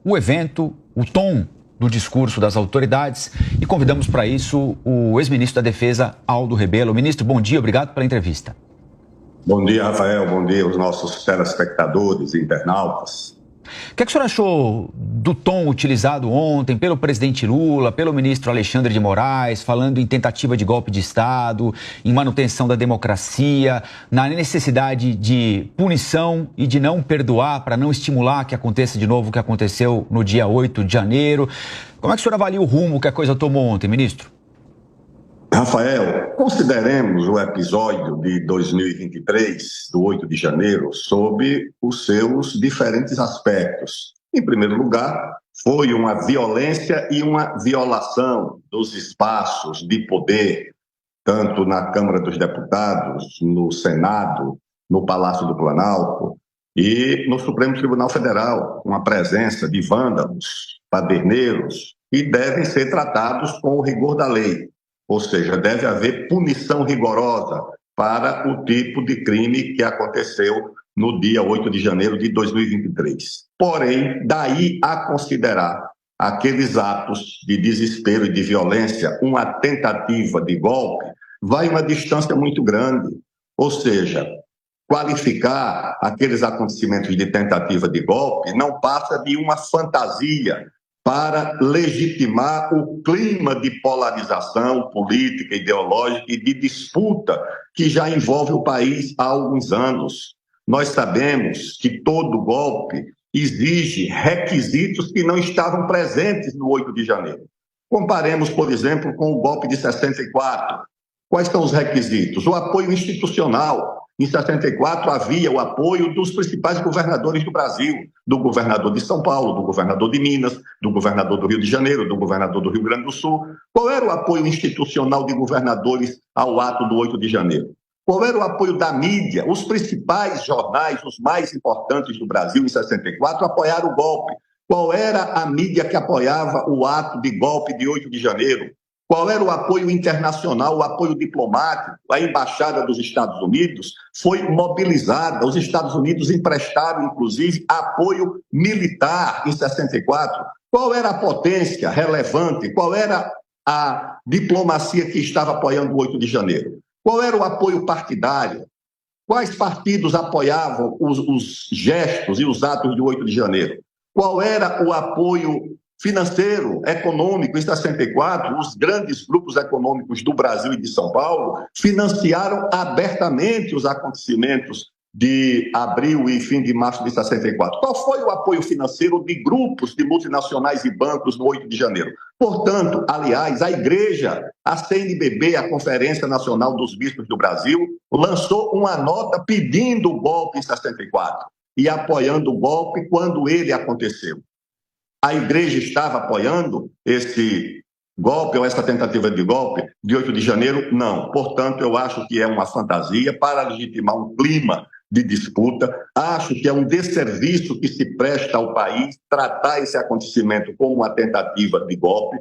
o evento, o tom do discurso das autoridades e convidamos para isso o ex-ministro da Defesa, Aldo Rebelo. Ministro, bom dia, obrigado pela entrevista. Bom dia, Rafael, bom dia aos nossos telespectadores e internautas. O que o senhor achou do tom utilizado ontem pelo presidente Lula, pelo ministro Alexandre de Moraes, falando em tentativa de golpe de Estado, em manutenção da democracia, na necessidade de punição e de não perdoar para não estimular que aconteça de novo o que aconteceu no dia 8 de janeiro? Como é que o senhor avalia o rumo que a coisa tomou ontem, ministro? Rafael, consideremos o episódio de 2023, do 8 de janeiro, sob os seus diferentes aspectos. Em primeiro lugar, foi uma violência e uma violação dos espaços de poder, tanto na Câmara dos Deputados, no Senado, no Palácio do Planalto e no Supremo Tribunal Federal, com a presença de vândalos, paderneiros, e devem ser tratados com o rigor da lei. Ou seja, deve haver punição rigorosa para o tipo de crime que aconteceu no dia 8 de janeiro de 2023. Porém, daí a considerar aqueles atos de desespero e de violência uma tentativa de golpe, vai uma distância muito grande. Ou seja, qualificar aqueles acontecimentos de tentativa de golpe não passa de uma fantasia para legitimar o clima de polarização política, ideológica e de disputa que já envolve o país há alguns anos. Nós sabemos que todo golpe exige requisitos que não estavam presentes no 8 de janeiro. Comparemos, por exemplo, com o golpe de 64. Quais são os requisitos? O apoio institucional. Em 64 havia o apoio dos principais governadores do Brasil, do governador de São Paulo, do governador de Minas, do governador do Rio de Janeiro, do governador do Rio Grande do Sul. Qual era o apoio institucional de governadores ao ato do 8 de janeiro? Qual era o apoio da mídia? Os principais jornais, os mais importantes do Brasil em 64, apoiaram o golpe. Qual era a mídia que apoiava o ato de golpe de 8 de janeiro? Qual era o apoio internacional, o apoio diplomático? A Embaixada dos Estados Unidos foi mobilizada. Os Estados Unidos emprestaram, inclusive, apoio militar em 64. Qual era a potência relevante? Qual era a diplomacia que estava apoiando o 8 de janeiro? Qual era o apoio partidário? Quais partidos apoiavam os gestos e os atos de 8 de janeiro? Qual era o apoio financeiro, econômico? Em 64, os grandes grupos econômicos do Brasil e de São Paulo financiaram abertamente os acontecimentos de abril e fim de março de 64. Qual foi o apoio financeiro de grupos de multinacionais e bancos no 8 de janeiro? Portanto, aliás, a Igreja, a CNBB, a Conferência Nacional dos Bispos do Brasil, lançou uma nota pedindo o golpe em 64 e apoiando o golpe quando ele aconteceu. A Igreja estava apoiando esse golpe ou essa tentativa de golpe de 8 de janeiro? Não. Portanto, eu acho que é uma fantasia para legitimar um clima de disputa. Acho que é um desserviço que se presta ao país tratar esse acontecimento como uma tentativa de golpe.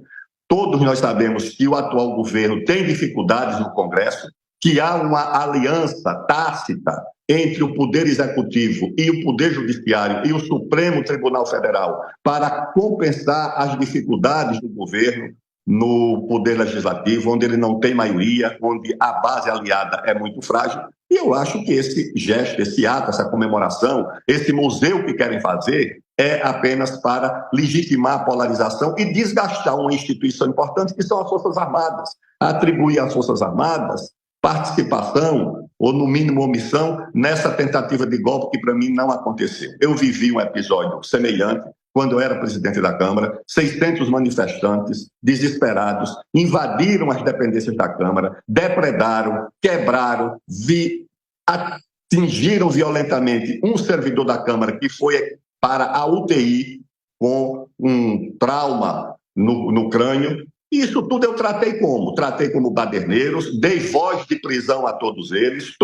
Todos nós sabemos que o atual governo tem dificuldades no Congresso, que há uma aliança tácita entre o Poder Executivo e o Poder Judiciário e o Supremo Tribunal Federal para compensar as dificuldades do governo no Poder Legislativo, onde ele não tem maioria, onde a base aliada é muito frágil. E eu acho que esse gesto, esse ato, essa comemoração, esse museu que querem fazer é apenas para legitimar a polarização e desgastar uma instituição importante que são as Forças Armadas. Atribuir às Forças Armadas participação, ou no mínimo omissão, nessa tentativa de golpe que para mim não aconteceu. Eu vivi um episódio semelhante quando eu era presidente da Câmara. 600 manifestantes desesperados invadiram as dependências da Câmara, depredaram, quebraram, atingiram violentamente um servidor da Câmara que foi para a UTI com um trauma no crânio. Isso tudo eu tratei como? Tratei como baderneiros, dei voz de prisão a todos eles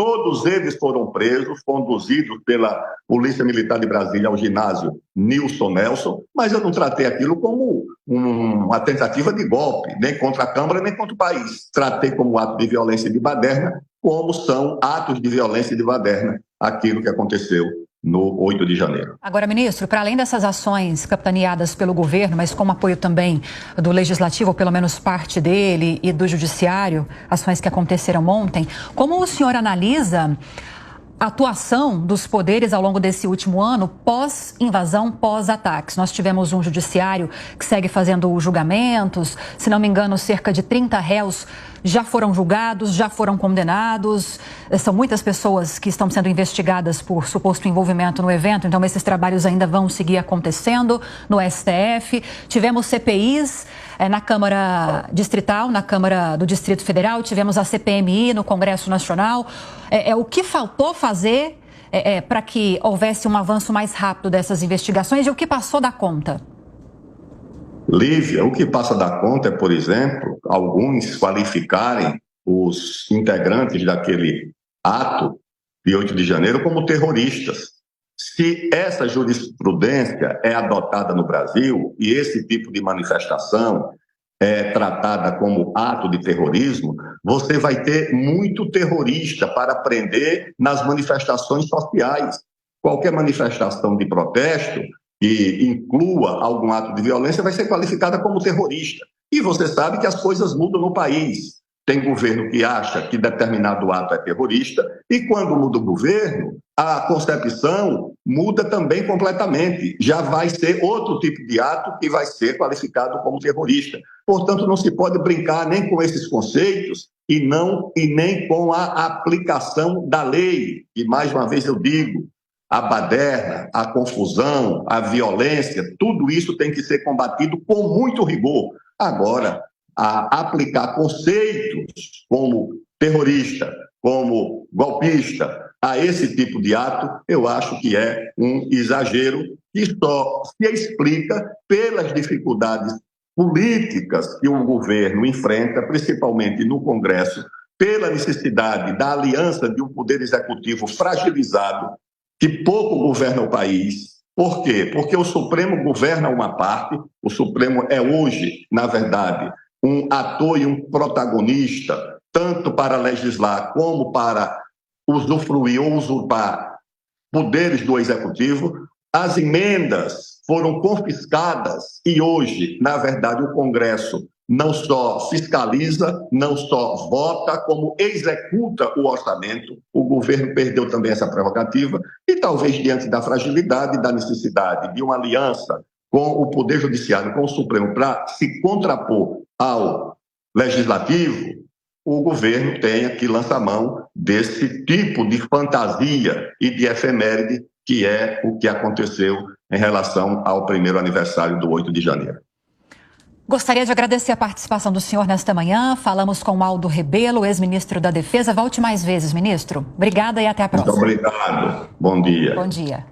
foram presos, conduzidos pela Polícia Militar de Brasília ao ginásio Nilson Nelson, mas eu não tratei aquilo como uma tentativa de golpe, nem contra a Câmara, nem contra o país. Tratei como ato de violência de baderna, como são atos de violência de baderna aquilo que aconteceu no 8 de janeiro. Agora, ministro, para além dessas ações capitaneadas pelo governo, mas com apoio também do Legislativo, ou pelo menos parte dele, e do Judiciário, ações que aconteceram ontem, como o senhor analisa a atuação dos poderes ao longo desse último ano, pós-invasão, pós-ataques? Nós tivemos um judiciário que segue fazendo julgamentos, se não me engano, cerca de 30 réus já foram julgados, já foram condenados. São muitas pessoas que estão sendo investigadas por suposto envolvimento no evento, então esses trabalhos ainda vão seguir acontecendo no STF. Tivemos CPIs na Câmara Distrital, na Câmara do Distrito Federal, tivemos a CPMI no Congresso Nacional. O que faltou fazer para que houvesse um avanço mais rápido dessas investigações e o que passou da conta? Lívia, o que passa da conta é, por exemplo, alguns qualificarem os integrantes daquele ato de 8 de janeiro como terroristas. Se essa jurisprudência é adotada no Brasil e esse tipo de manifestação é tratada como ato de terrorismo, você vai ter muito terrorista para prender nas manifestações sociais. Qualquer manifestação de protesto que inclua algum ato de violência vai ser qualificada como terrorista. E você sabe que as coisas mudam no país. Tem governo que acha que determinado ato é terrorista e quando muda o governo, a concepção muda também completamente. Já vai ser outro tipo de ato que vai ser qualificado como terrorista. Portanto, não se pode brincar nem com esses conceitos e nem com a aplicação da lei. E mais uma vez eu digo, a baderna, a confusão, a violência, tudo isso tem que ser combatido com muito rigor. Agora, a aplicar conceitos como terrorista, como golpista, a esse tipo de ato, eu acho que é um exagero que só se explica pelas dificuldades políticas que o governo enfrenta, principalmente no Congresso, pela necessidade da aliança de um poder executivo fragilizado, que pouco governa o país. Por quê? Porque o Supremo governa uma parte, o Supremo é hoje, na verdade, um ator e um protagonista, tanto para legislar como para usufruir ou usurpar poderes do Executivo. As emendas foram confiscadas e hoje, na verdade, o Congresso não só fiscaliza, não só vota, como executa o orçamento. O governo perdeu também essa prerrogativa e talvez diante da fragilidade e da necessidade de uma aliança com o Poder Judiciário, com o Supremo, para se contrapor ao Legislativo, o governo tenha que lançar mão desse tipo de fantasia e de efeméride que é o que aconteceu em relação ao primeiro aniversário do 8 de janeiro. Gostaria de agradecer a participação do senhor nesta manhã. Falamos com Aldo Rebelo, ex-ministro da Defesa. Volte mais vezes, ministro. Obrigada e até a próxima. Muito obrigado. Bom dia. Bom dia.